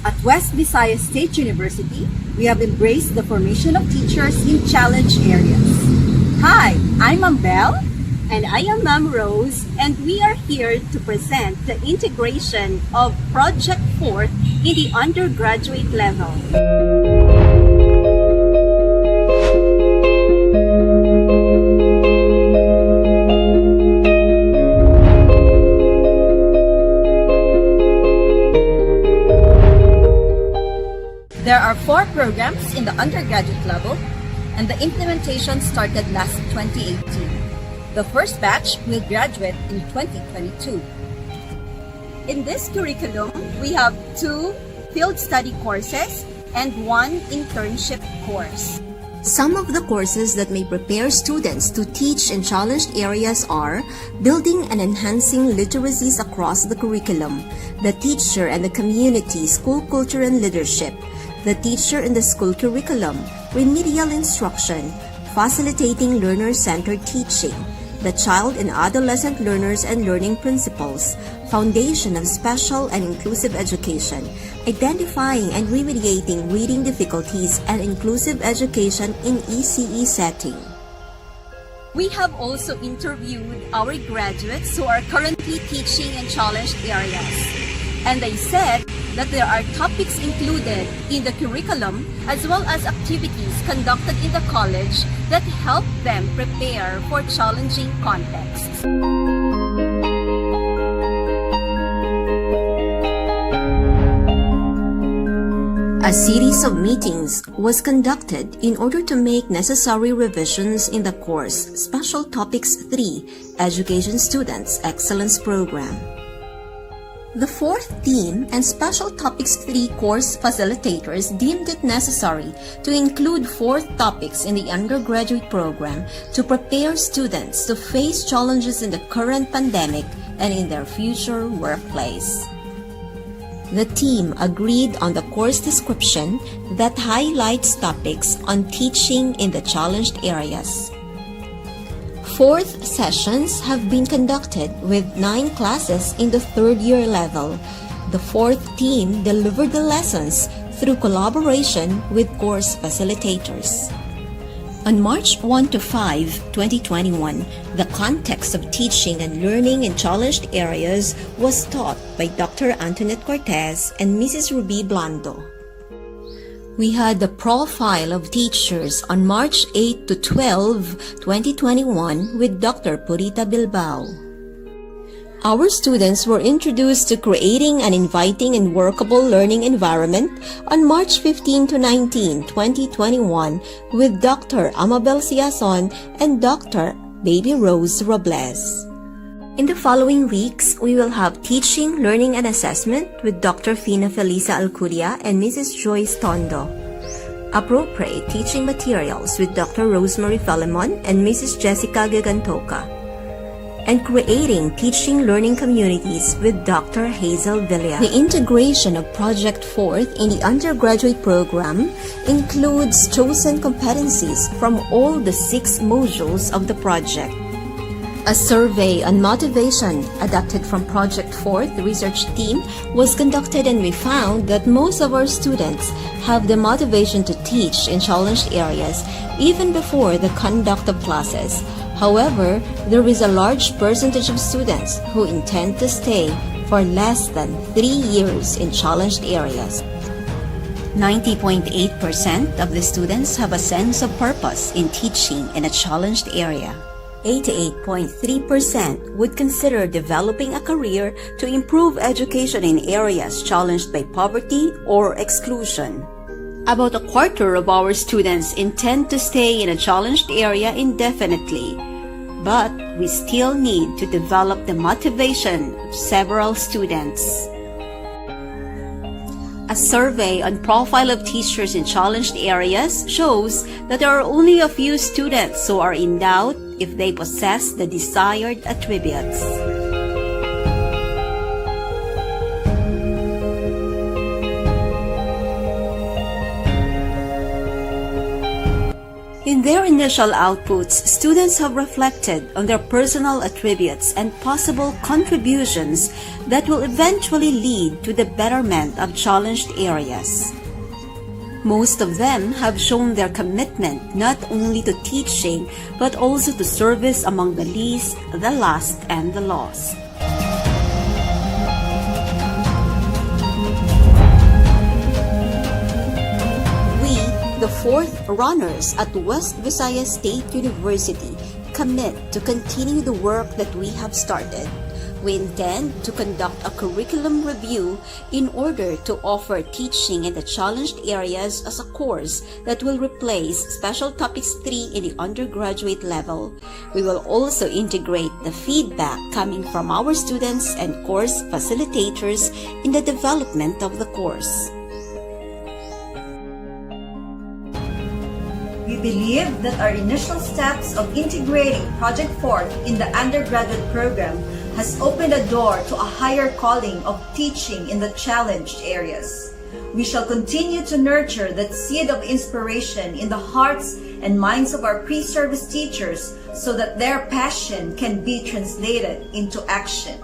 At West Visayas State University, we have embraced the formation of teachers in challenge areas. Hi, I'm Amabel. And I am Ma'am Rose, and we are here to present the integration of Project 4 in the undergraduate level. There are 4 programs in the undergraduate level, and the implementation started last 2018. The first batch will graduate in 2022. In this curriculum, we have 2 field study courses and 1 internship course. Some of the courses that may prepare students to teach in challenged areas are building and enhancing literacies across the curriculum, the teacher and the community, school culture and leadership, the teacher in the school curriculum, remedial instruction, facilitating learner-centered teaching, the child and adolescent learners and learning principles, foundation of special and inclusive education, identifying and remediating reading difficulties and inclusive education in ECE setting. We have also interviewed our graduates who are currently teaching in challenged areas. And they said that there are topics included in the curriculum as well as activities conducted in the college that help them prepare for challenging contexts. A series of meetings was conducted in order to make necessary revisions in the course Special Topics 3, Education Students Excellence Program. The 4th team and Special Topics 3 course facilitators deemed it necessary to include 4 topics in the undergraduate program to prepare students to face challenges in the current pandemic and in their future workplace. The team agreed on the course description that highlights topics on teaching in the challenged areas. 4th sessions have been conducted with 9 classes in the 3rd year level. The 4th team delivered the lessons through collaboration with course facilitators. On March 1 to 5, 2021, the context of teaching and learning in challenged areas was taught by Dr. Antoinette Cortez and Mrs. Ruby Blando. We had the profile of teachers on March 8 to 12, 2021 with Dr. Purita Bilbao. Our students were introduced to creating an inviting and workable learning environment on March 15 to 19, 2021 with Dr. Amabel Siason and Dr. Baby Rose Robles. In the following weeks, we will have Teaching, Learning, and Assessment with Dr. Fina Felisa Alcudia and Mrs. Joyce Tondo. Appropriate Teaching Materials with Dr. Rosemarie Felimon and Mrs. Jessica Gigantoka. And Creating Teaching Learning Communities with Dr. Hazel Villa. The integration of Project 4th in the undergraduate program includes chosen competencies from all the 6 modules of the project. A survey on motivation adapted from Project 4th research team was conducted, and we found that most of our students have the motivation to teach in challenged areas even before the conduct of classes. However, there is a large percentage of students who intend to stay for less than 3 years in challenged areas. 90.8% of the students have a sense of purpose in teaching in a challenged area. 88.3% would consider developing a career to improve education in areas challenged by poverty or exclusion. About a quarter of our students intend to stay in a challenged area indefinitely, but we still need to develop the motivation of several students. A survey on profile of teachers in challenged areas shows that there are only a few students who are in doubt if they possess the desired attributes. In their initial outputs, students have reflected on their personal attributes and possible contributions that will eventually lead to the betterment of challenged areas. Most of them have shown their commitment not only to teaching but also to service among the least, the last, and the lost. The fourth runners at West Visayas State University commit to continue the work that we have started. We intend to conduct a curriculum review in order to offer teaching in the challenged areas as a course that will replace Special Topics 3 in the undergraduate level. We will also integrate the feedback coming from our students and course facilitators in the development of the course. We believe that our initial steps of integrating Project 4 in the undergraduate program has opened a door to a higher calling of teaching in the challenged areas. We shall continue to nurture that seed of inspiration in the hearts and minds of our pre-service teachers so that their passion can be translated into action.